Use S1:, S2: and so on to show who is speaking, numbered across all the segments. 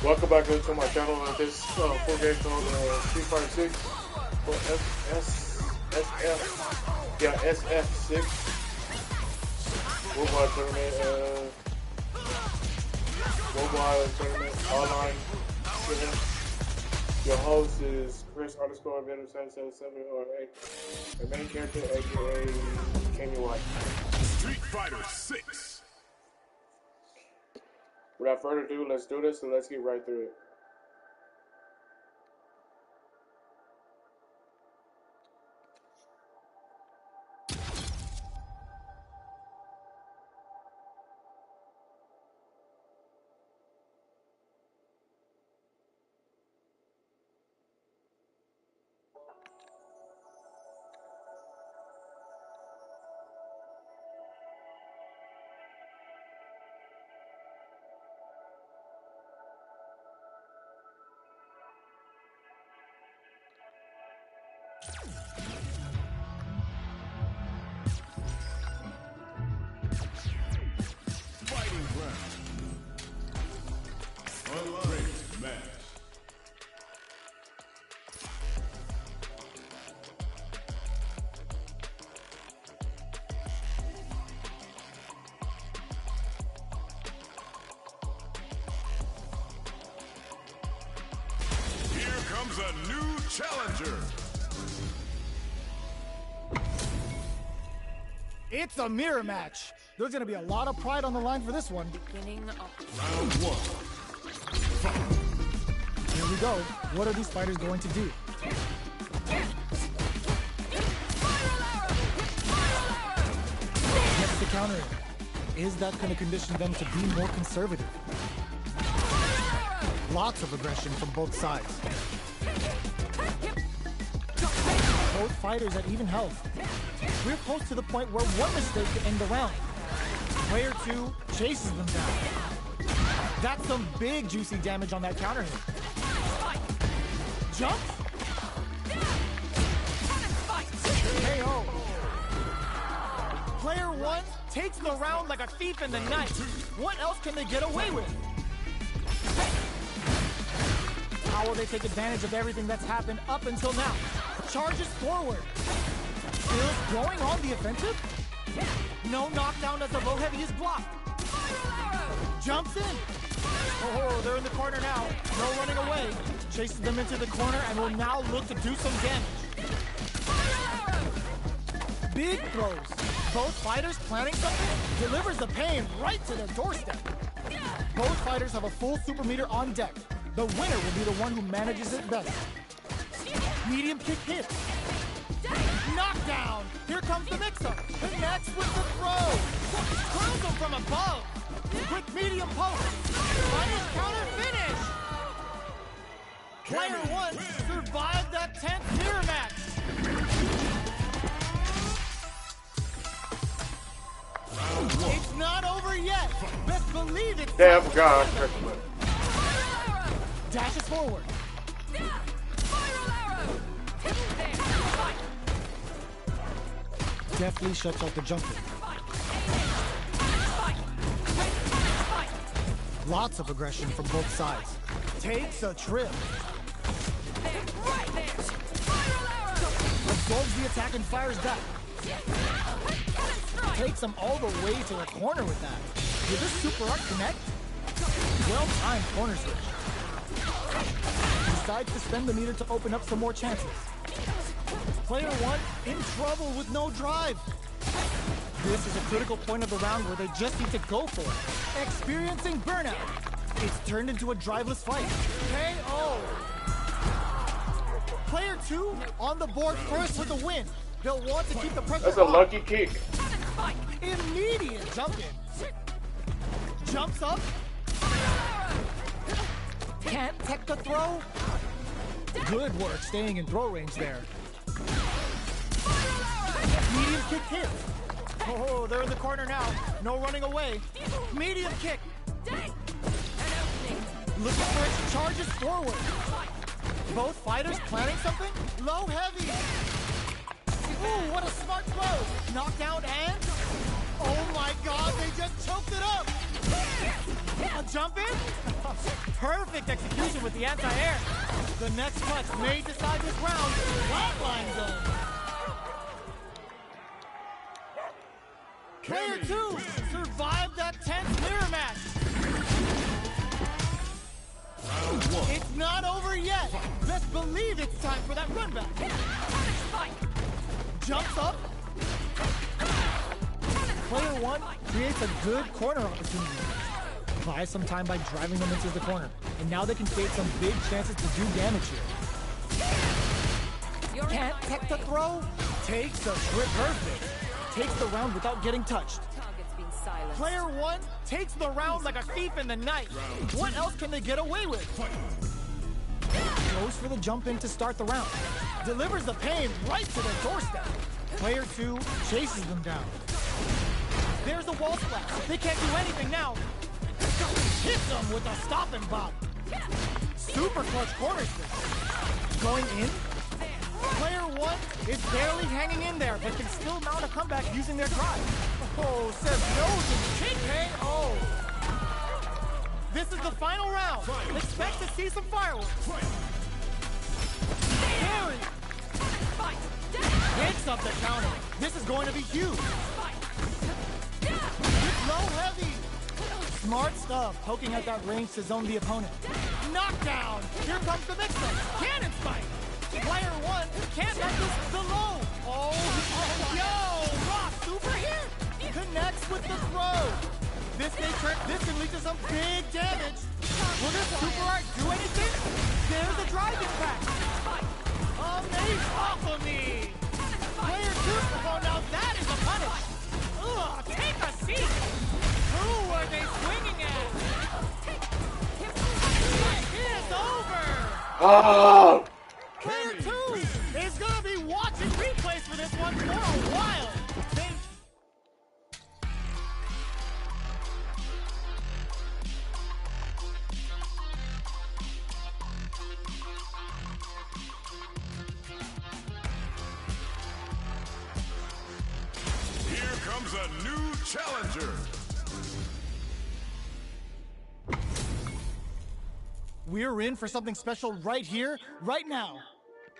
S1: Welcome back to my channel. This full game called Street Fighter 6 for SF6 Worldwide Tournament online. Your host is Chris_Venom777 or the main character, aka Cammy.
S2: Street Fighter 6.
S1: Without further ado, let's do this and let's get right through it.
S2: Fighting round. Unranked match. Here comes a new challenger.
S3: It's a mirror match. There's gonna be a lot of pride on the line for this one.
S2: Round one.
S3: Here we go. What are these fighters going to do? Gets the counter in. Is that going to condition them to be more conservative? Lots of aggression from both sides. Both fighters at even health. We're close to the point where one mistake could end the round. Player 2 chases them down. That's some big juicy damage on that counter hit. Jump. KO. Player 1 takes the round like a thief in the night. What else can they get away with? How will they take advantage of everything that's happened up until now? Charges forward. Still going on the offensive? No knockdown as the low heavy is blocked. Jumps in. Oh, they're in the corner now. No running away. Chases them into the corner and will now look to do some damage. Big throws. Both fighters planning something delivers the pain right to their doorstep. Both fighters have a full super meter on deck. The winner will be the one who manages it best. Medium kick hit. Knockdown! Here comes the mix-up. Connects with the throw. Curls him from above. Quick medium post. Final counter finish. Player 1 survived that 10th mirror match. It's not over yet. Best believe it.
S1: Yeah, I forgot.
S3: Dashes forward. Deftly shuts off the jumper. Lots of aggression from both sides. Takes a trip. Absorbs the attack and fires back. Takes him all the way to the corner with that. Did this super art connect? Well-timed corner switch. Decides to spend the meter to open up some more chances. Player 1 in trouble with no drive. This is a critical point of the round where they just need to go for it. Experiencing burnout. It's turned into a driveless fight. KO. Player 2 on the board first with the win. They'll want to keep the pressure
S1: That's a
S3: on.
S1: lucky kick.
S3: Immediate jump in. Jumps up. Can't tech the throw. Good work staying in throw range there. Medium kick hit. Oh, they're in the corner now. No running away. Medium kick. Looking for its charges forward. Both fighters planning something? Low heavy. Ooh, what a smart throw. Knockdown and... Oh my god, they just choked it up. A jump in? Perfect execution with the anti-air. The next touch may decide this round. Flatline zone. Player 2 survived that tense mirror match. It's not over yet. Best believe it's time for that run back. Jumps up. Player 1 creates a good corner opportunity. Buys some time by driving them into the corner. And now they can create some big chances to do damage here. Can't tech the throw. Takes the grip perfect. Takes the round without getting touched. Player 1 takes the round like a thief in the night. What else can they get away with? Goes for the jump in to start the round. Delivers the pain right to their doorstep. Player 2 chases them down. There's a wall splash. They can't do anything now. Hits them with a stop and bop. Super clutch corner stick. Going in. Player 1 is barely hanging in there, but can still mount a comeback using their drive. Oh, says no to the kick, hey, oh. This is the final round. Expect to see some fireworks. Carry. Picks up the counter. This is going to be huge. Low heavy. Smart stuff, poking at that range to zone the opponent. Knockdown. Here comes the mix-up. Cannon spike. Player 1 can't let this the low. Oh, yo, Rock super hit. Connects with the throw. This can lead to some big damage. Will this super art do anything? There's a drive impact. Amazing off of me. Player 2, oh, now that is a punish. Ugh, take a seat. Who are they swinging at? It's over.
S1: Oh!
S3: Player 2 is going to be watching replays for this one for a while.
S2: Here comes a new challenger.
S3: We're in for something special right here, right now.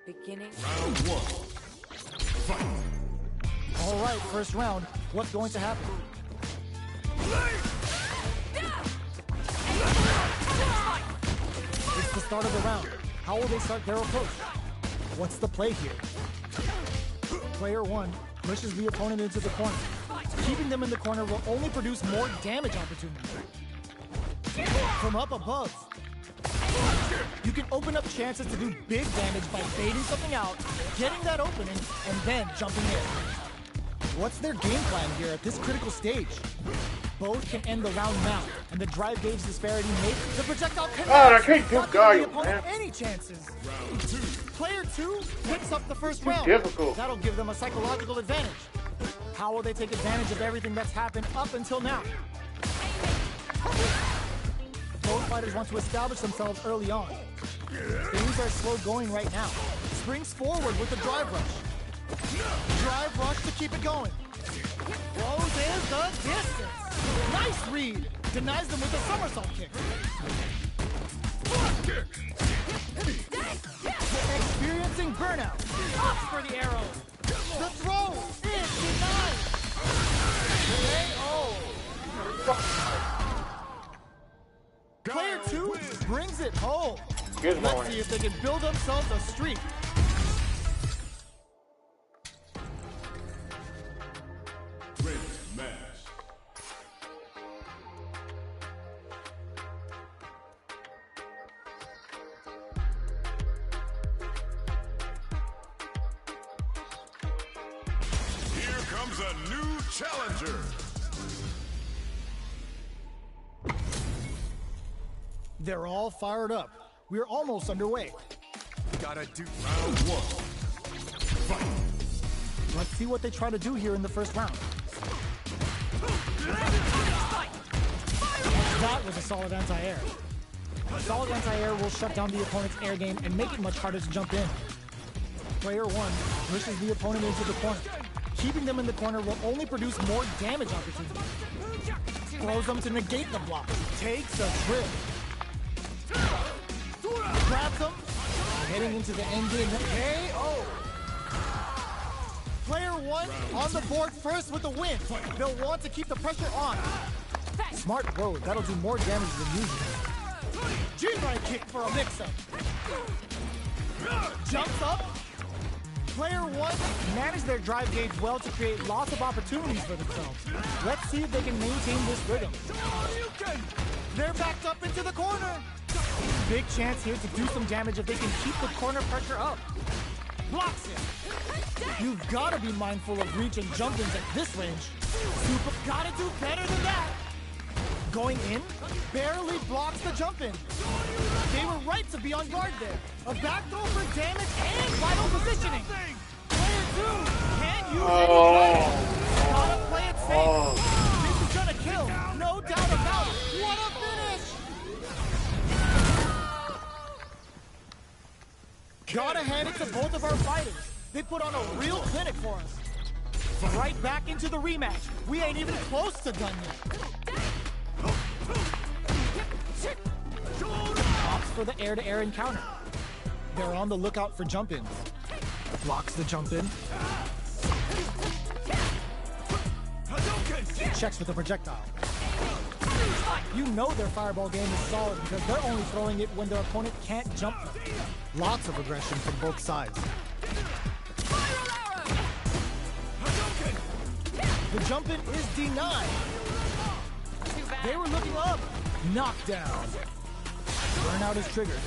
S4: Beginning.
S2: Round 1. Fight.
S3: All right, first round. What's going to happen? It's the start of the round. How will they start their approach? What's the play here? Player 1 pushes the opponent into the corner. Keeping them in the corner will only produce more damage opportunities. From up above, you can open up chances to do big damage by baiting something out, getting that opening, and then jumping in. What's their game plan here at this critical stage? Both can end the round now, and the drive gauge disparity makes the projectile connect.
S1: I can't do Gaio,
S3: man.
S1: man.
S3: Any chances? Player 2 picks up the first round.
S1: Difficult.
S3: That'll give them a psychological advantage. How will they take advantage of everything that's happened up until now? Both fighters want to establish themselves early on. Things are slow going right now. Springs forward with the drive rush. Drive rush to keep it going. Throws in the distance. Nice read. Denies them with a somersault kick. Experiencing burnout. Up for the arrow. The throw is denied. Player 2 brings it home. Let's see if they can build themselves a streak.
S2: Great match. Here comes a new challenger.
S3: They're all fired up. We're almost underway.
S2: Gotta do round 1. Fight.
S3: Let's see what they try to do here in the first round. That was a solid anti-air. Solid anti-air will shut down the opponent's air game and make it much harder to jump in. Player 1 pushes the opponent into the corner. Keeping them in the corner will only produce more damage opportunities. throws them to negate the block. Takes a trip. Grabs them. Heading into the end game. KO. Player one on the board first with the win. They'll want to keep the pressure on. Smart throw. That'll do more damage than usual. G-right kick for a mix-up. Jumps up. Player one managed their drive gauge well to create lots of opportunities for themselves. Let's see if they can maintain this rhythm. They're backed up into the corner. Big chance here to do some damage if they can keep the corner pressure up. Blocks it. You've got to be mindful of reach and jump-ins at this range. Super gotta do better than that. Going in, barely blocks the jump-in. They were right to be on guard there. A back throw for damage and vital positioning. Player two can't use any damage. Gotta play it safe. This is gonna kill, no doubt about it. What a finish! Gotta hand it to both of our fighters. They put on a real clinic for us. Right back into the rematch. We ain't even close to done yet. Opts for the air-to-air encounter. They're on the lookout for jump-ins. Blocks the jump-in. Checks with the projectile. You know their fireball game is solid because they're only throwing it when their opponent can't jump them. Lots of aggression from both sides. The jump-in is denied. They were looking up. Knockdown. Burnout is triggered.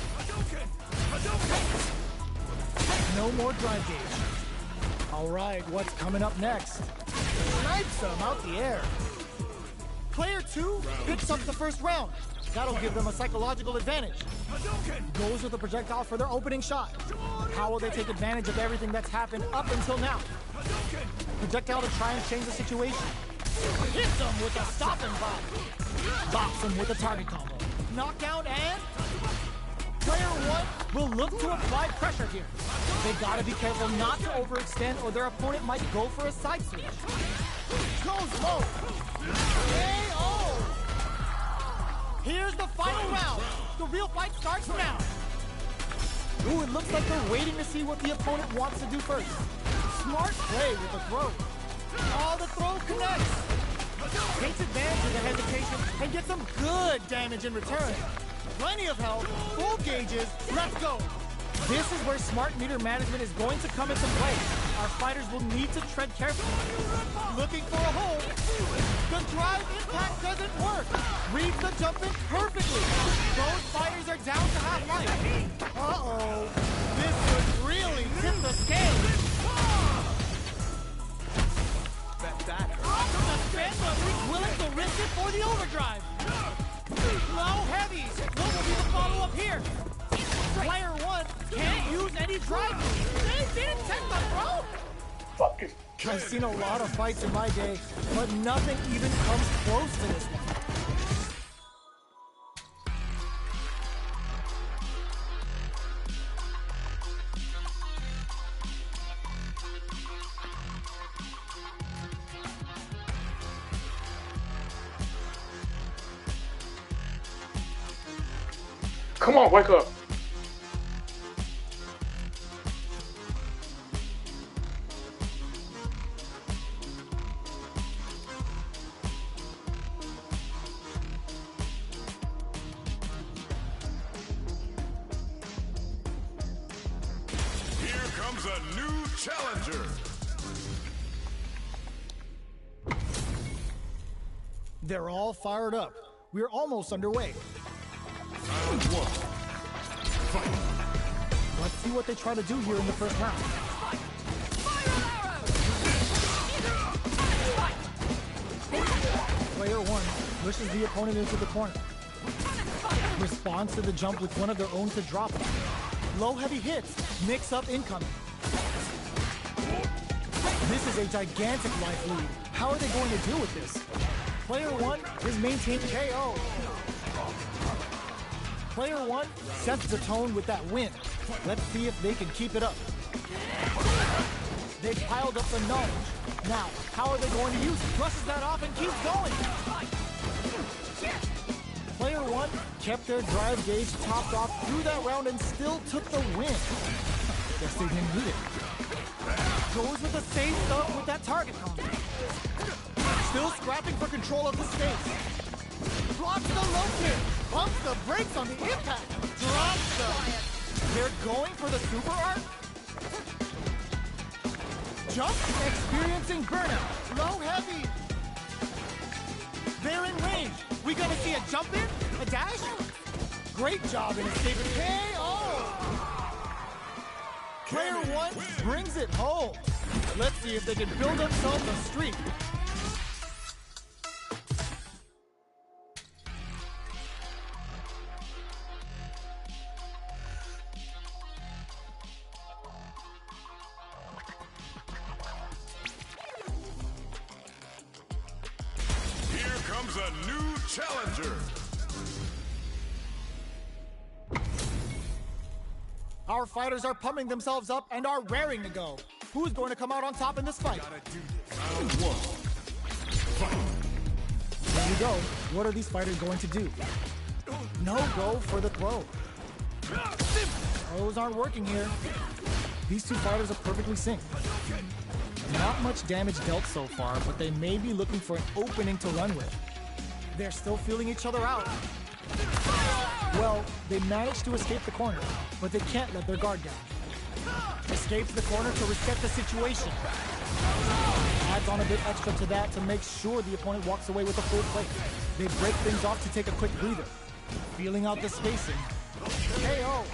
S3: No more drive gauge. All right, what's coming up next? Snipes them out the air. Player two picks up the first round. That'll give them a psychological advantage. Goes with the projectile for their opening shot. How will they take advantage of everything that's happened up until now? Projectile to try and change the situation. Hits them with a stop and bop. Bops them with a target combo. Knockdown and... Player one will look to apply pressure here. They gotta be careful not to overextend or their opponent might go for a side switch. Goes low. KO! Here's the final round. The real fight starts now. Ooh, it looks like they're waiting to see what the opponent wants to do first. Smart play with the throw. Oh, the throw connects. Takes advantage of the hesitation and gets some good damage in return. Plenty of health, full gauges, let's go. This is where smart meter management is going to come into play. Our fighters will need to tread carefully. Looking for a hole. The drive impact doesn't work. Reads the jump in perfectly. Both fighters are down to half life. Uh-oh. This could really tip the scale. Willing to risk it for the overdrive. Low heavies. What will be the follow-up here? Player one can't use any drive. They didn't take the throw.
S1: Fuck it.
S3: I've seen a lot of fights in my day, but nothing even comes close to this one.
S1: Come on, wake up.
S2: Here comes a new challenger.
S3: They're all fired up. We're almost underway.
S2: Round one. Fight.
S3: Let's see what they try to do here in the first round. Player one pushes the opponent into the corner. Responds to the jump with one of their own to drop it. Low heavy hits, mix up incoming. This is a gigantic life lead. How are they going to deal with this? Player one is maintaining KO. Player one sets the tone with that win. Let's see if they can keep it up. They've piled up the knowledge. Now, how are they going to use it? Brushes that off and keeps going. Player 1 kept their drive gauge topped off through that round and still took the win. Guess they didn't need it. Goes with the same stuff with that target combo. Still scrapping for control of the space. Blocks the low kick. Pumps the brakes on the impact. Drops them. They're going for the super art. Jump, experiencing burnout. Low heavy. They're in range. We gonna see a jump in? A dash? Great job in escaping. KO! Player 1 brings it home. Let's see if they can build themselves a streak.
S2: Here comes a new challenger.
S3: Our fighters are pumping themselves up and are raring to go. Who's going to come out on top in this fight?
S2: Round 1. Fight.
S3: There you go. What are these fighters going to do? No go for the throw. Throws aren't working here. These two fighters are perfectly synced. Not much damage dealt so far, but they may be looking for an opening to run with. They're still feeling each other out. Well, they managed to escape the corner, but they can't let their guard down. Escapes the corner to reset the situation. Adds on a bit extra to that to make sure the opponent walks away with a full plate. They break things off to take a quick breather. Feeling out the spacing. KO!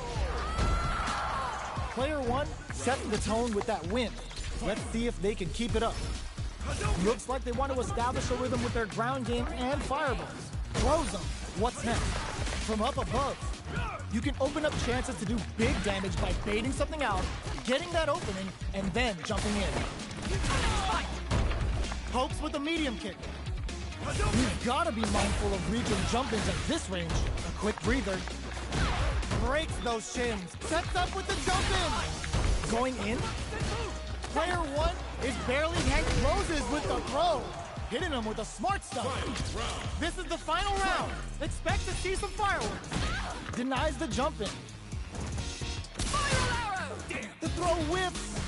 S3: Player 1 sets the tone with that win. Let's see if they can keep it up. Looks like they want to establish a rhythm with their ground game and fireballs. Throws them. What's next? From up above, you can open up chances to do big damage by baiting something out, getting that opening, and then jumping in. Pokes with a medium kick. You've got to be mindful of reach and jump-ins at this range. A quick breather. Breaks those shins. Sets up with the jump-in. Going in. Player 1 is barely Hank Moses with the throw. Hitting him with the smart stuff. This is the final round. Expect to see some fireworks. Denies the jump in. The throw whips.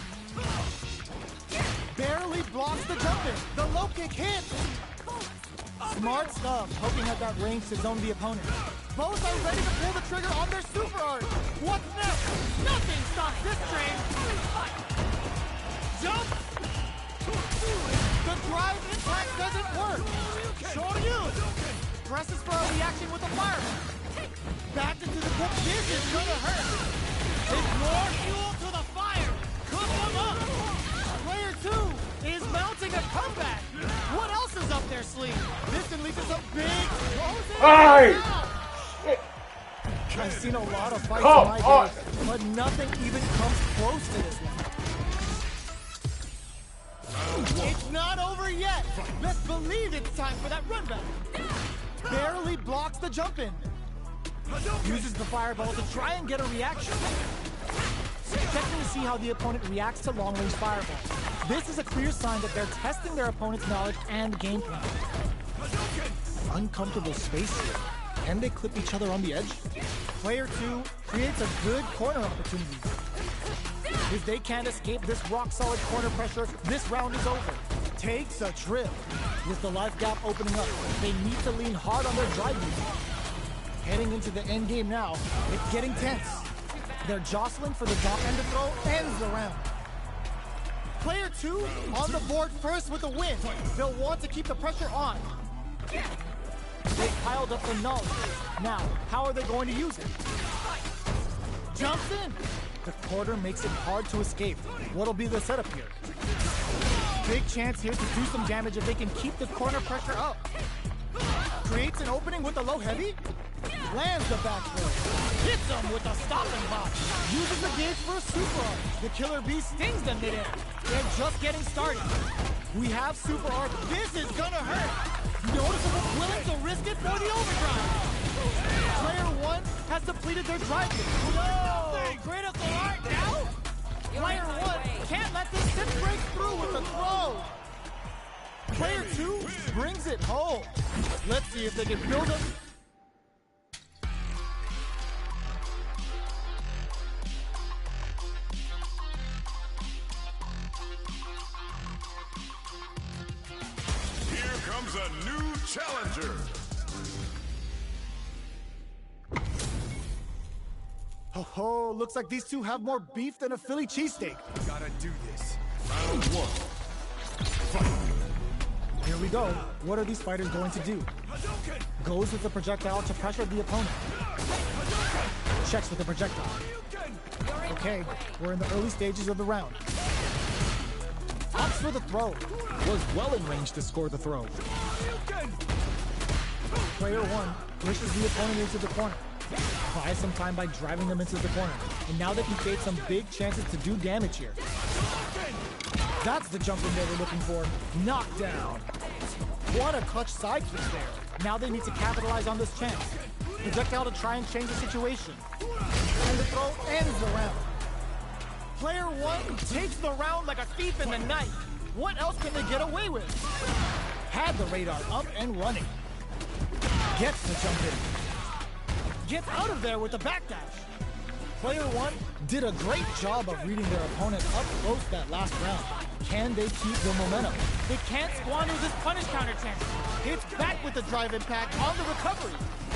S3: Barely blocks the jump in. The low kick hits. Smart stuff, poking at that range to zone the opponent. Both are ready to pull the trigger on their super art. What's next? Nothing stops this train. Jump. The drive impact doesn't work. Shoryu presses for a reaction with a fireball. Back into the book. This is gonna hurt. It's more fuel to the fire. Cook them up. Player 2 is mounting a comeback. What else is up their sleeve? This can lead to some big closing. I've seen a lot of fights in my day, but nothing even comes close to this one. It's not over yet. Let's believe it's time for that run back. Barely blocks the jump in. Uses the fireball to try and get a reaction. Checking to see how the opponent reacts to long-range fireballs. This is a clear sign that they're testing their opponent's knowledge and game plan. Uncomfortable space here. Can they clip each other on the edge? Player 2 creates a good corner opportunity. If they can't escape this rock-solid corner pressure, this round is over. Takes a trip. With the life gap opening up, they need to lean hard on their drive movement. Heading into the end game now, it's getting tense. They're jostling for the drop and the throw ends the round. Player 2 on the board first with a win. They'll want to keep the pressure on. They piled up the knowledge. Now, how are they going to use it? Jumps in. The quarter makes it hard to escape. What'll be the setup here? Big chance here to do some damage if they can keep the corner pressure up. Creates an opening with a low heavy. Lands the back throw. Hits them with a stopping box. Uses the gauge for a super art. The killer bee stings them midair. They're just getting started. We have super art. This is gonna hurt. Noticeable willing to risk it for the overdrive. Player 1 has depleted their drive. No! Critical art now? Player 1 can't let this tip break through with the throw. Player 2 brings it home. Let's see if they can build up.
S2: Here comes a new challenger.
S3: Oh, looks like these two have more beef than a Philly cheesesteak.
S2: Gotta do this. Round 1. Fight.
S3: Here we go. What are these fighters going to do? Goes with the projectile to pressure the opponent. Checks with the projectile. Okay, we're in the early stages of the round. Opts for the throw. Was well in range to score the throw. Player 1 pushes the opponent into the corner. Buys some time by driving them into the corner. And now they can create some big chances to do damage here. That's the jump in they were looking for. Knockdown. What a clutch side kick there. Now they need to capitalize on this chance. Projectile to try and change the situation. And the throw ends the round. Player 1 takes the round like a thief in the night. What else can they get away with? Had the radar up and running. Gets the jump in. Gets out of there with the backdash. Player 1 did a great job of reading their opponent up close that last round. Can they keep the momentum? They can't squander this punish counter chance. Hits back with the drive impact on the recovery.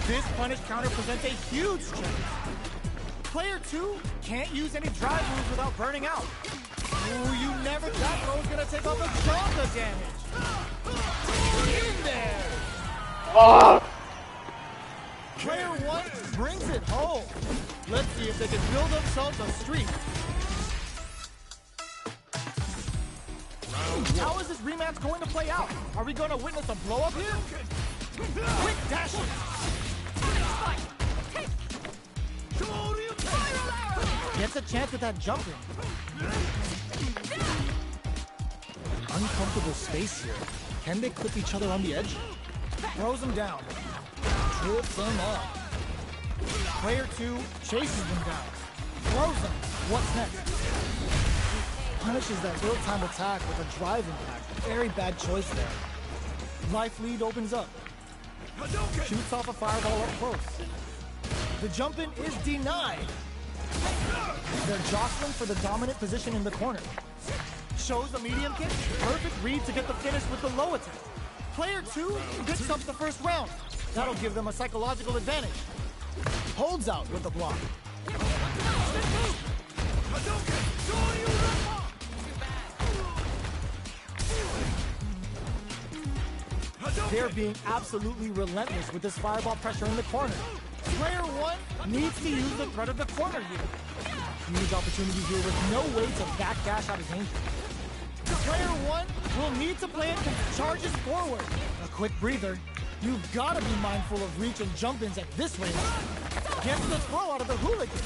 S3: This punish counter presents a huge chance. Player 2 can't use any drive moves without burning out. Ooh, you never thought Ro's gonna take off a chunk of damage. In there.
S1: Oh!
S3: Player 1 brings it home. Let's see if they can build themselves a streak. How is this rematch going to play out? Are we going to witness a blow-up here? Quick dashes. Gets a chance with that jumping. Uncomfortable space here. Can they clip each other on the edge? Throws him down. Trips him up. Player 2 chases him down. Throws him. What's next? Punishes that ill-timed attack with a drive impact. Very bad choice there. Life lead opens up. Shoots off a fireball up close. The jump-in is denied. They're jostling for the dominant position in the corner. Shows a medium kick. Perfect read to get the finish with the low attack. Player 2 picks up the first round. That'll give them a psychological advantage. Holds out with the block. They're being absolutely relentless with this fireball pressure in the corner. Player 1 needs to use the threat of the corner here. Huge opportunity here with no way to backdash out of danger. Player 1 will need to play it because charges forward. A quick breather. You've got to be mindful of reach and jump-ins at this range. Gets the throw out of the hooligan.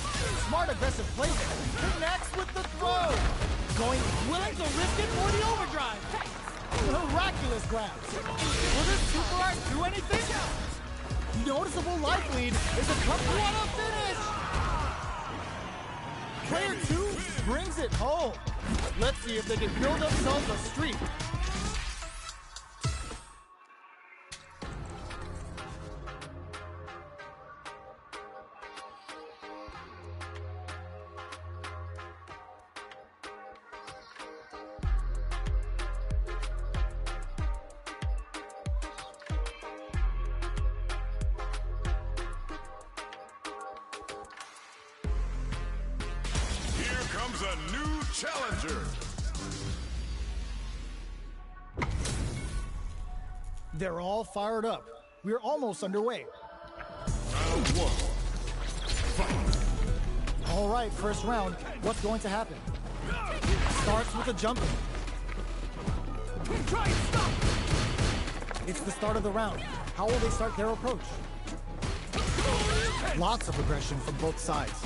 S3: Smart aggressive play there. Connects with the throw. Willing to risk it for the overdrive. Miraculous grabs. Will this super art do anything? Noticeable life lead is a cut-to-one finish. Player 2 brings it home. Let's see if they can build themselves a streak.
S2: Comes a new challenger.
S3: They're all fired up. We're almost underway.
S2: Round 1. Fight.
S3: All right, first round. What's going to happen? Starts with a jumping. Try and stop. It's the start of the round. How will they start their approach? Lots of aggression from both sides.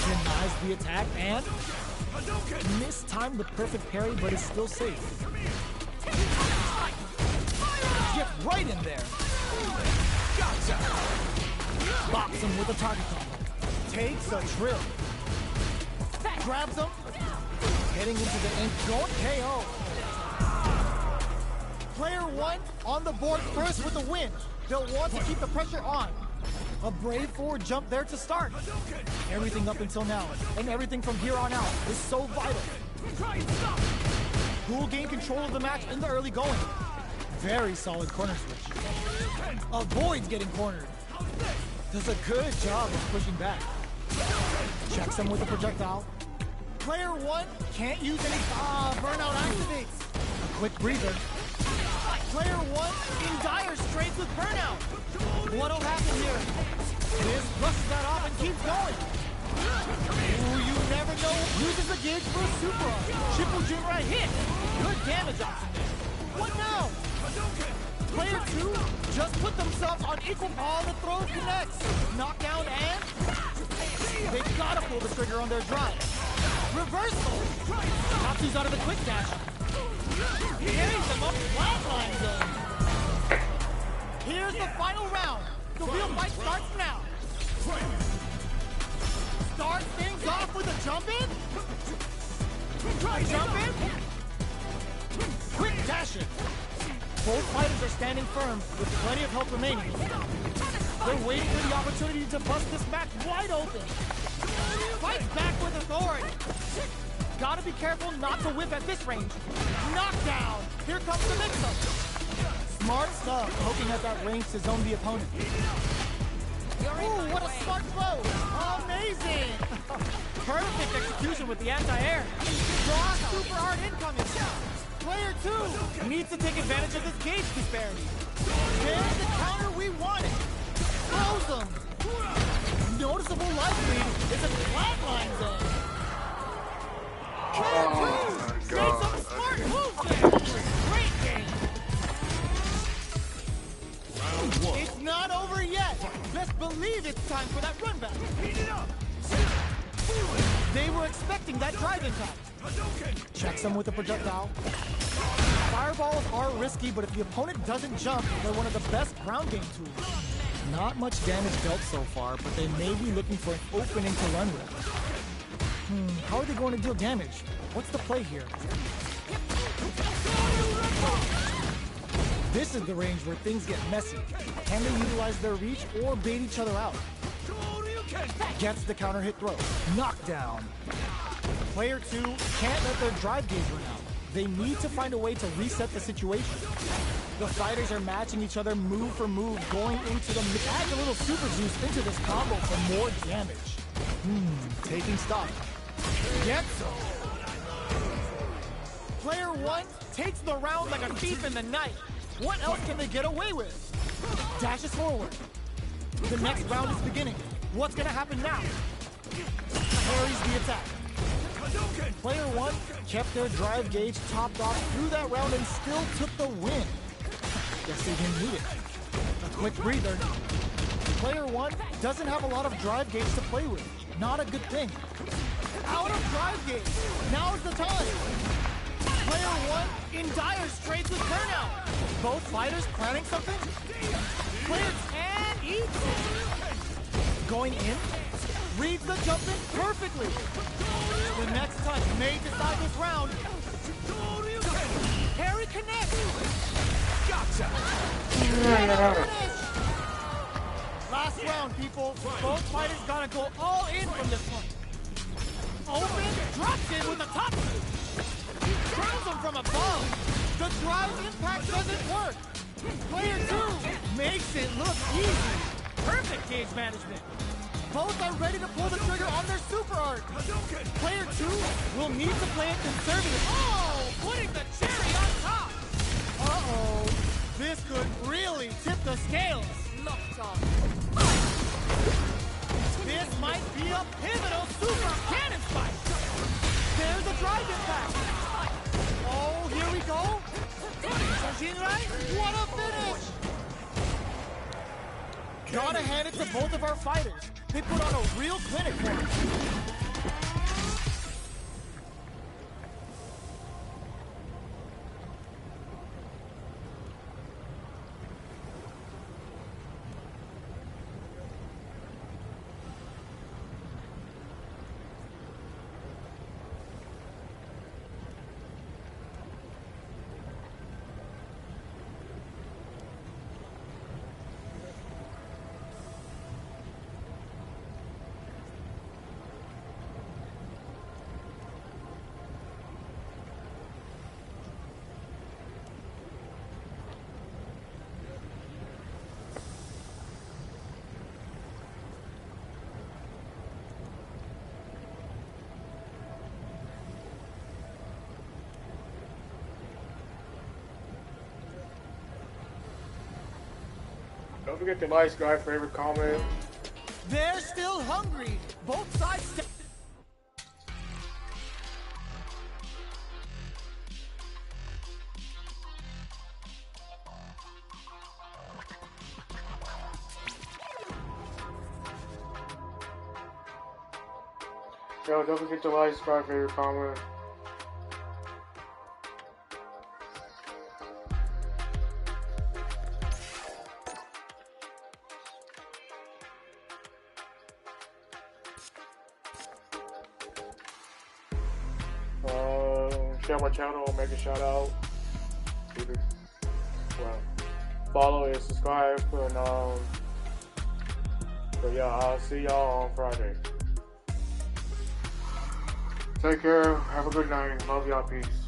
S3: Denies the attack and mistimed the perfect parry, but is still safe. Get right in there. Gotcha. Bops him with a target combo. Takes a trip. Grabs him. Heading into the ink, going KO. Player 1 on the board first with the win. They'll want to keep the pressure on. A brave forward jump there to start. Everything up until now, and everything from here on out is so vital. Who will gain control of the match in the early going? Very solid corner switch. Avoids getting cornered. Does a good job of pushing back. Checks him with a projectile. Player 1 can't use any... burnout activates. A quick breather. Player 1 in dire straits with burnout. What'll happen here? This brushes that off and keeps going. Ooh, you never know. Uses the gauge for a super arm. Triple Jinrai hit. Good damage option there. What now? Player 2 just put themselves on equal ball. The throw connects. Knockdown and... they gotta pull the trigger on their drive. Reversal. Natsu's out of the quick dash. Carries them up flatline zone. Here's the final round. The real fight starts now. Starts things off with a jump in. Jump in. Quick dash in. Both fighters are standing firm with plenty of health remaining. They're waiting for the opportunity to bust this match wide open. Fights back with authority. Gotta be careful not to whip at this range. Knockdown. Here comes the mix-up. Smart stuff, poking at that range to zone the opponent. Ooh, what a smart blow. Amazing. Perfect execution with the anti-air. Draw super hard incoming. Player 2 needs to take advantage of this gauge disparity. There's the counter we wanted. Throws them. Noticeable life lead is a flatline zone. Player 2 makes some smart moves there. Great game. It's not over yet. Best believe it's time for that run back. They were expecting that drive impact. Checks them with a projectile. Fireballs are risky, but if the opponent doesn't jump, they're one of the best ground game tools. Not much damage dealt so far, but they may be looking for an opening to run with. How are they going to deal damage? What's the play here? This is the range where things get messy. Can they utilize their reach or bait each other out? Gets the counter hit throw. Knockdown. Player 2 can't let their drive gauge run out. They need to find a way to reset the situation. The fighters are matching each other move for move, going into the... add a little super juice into this combo for more damage. Taking stock. Gets him. Player 1 takes the round like a thief in the night. What else can they get away with? Dashes forward. The next round is beginning. What's gonna happen now? Parries the attack. Player 1 kept their drive gauge topped off through that round and still took the win. Guess they didn't need it. A quick breather. Player 1 doesn't have a lot of drive gauge to play with. Not a good thing. Out of drive gauge. Now's the time. Player 1 in dire straits with burnout. Both fighters planning something. Player 10 eats. Going in. Reads the jump in perfectly. The next touch may decide this round. Harry connects. Gotcha. Last round, people. Both fighters gotta go all in from this one. Open, drops in with a top two. Turns him from above. The drive impact doesn't work. Player 2 makes it look easy. Perfect gauge management. Both are ready to pull the trigger on their super art. Player 2 will need to play it conservative. Oh, putting the cherry on top. Uh-oh. This could really tip the scales. Locked on. This might be a pivotal super cannon fight. There's a drive impact. Oh, here we go. Jinrai, what a finish. Gotta hand it to both of our fighters. They put on a real clinic for us.
S1: Don't forget to like, subscribe, favorite, comment.
S3: They're still hungry. Both sides.
S1: Yo, don't forget to like, subscribe, favorite, comment. Share my channel, make a shout out. Well, follow and subscribe, and but yeah, I'll see y'all on Friday. Take care. Have a good night. Love y'all. Peace.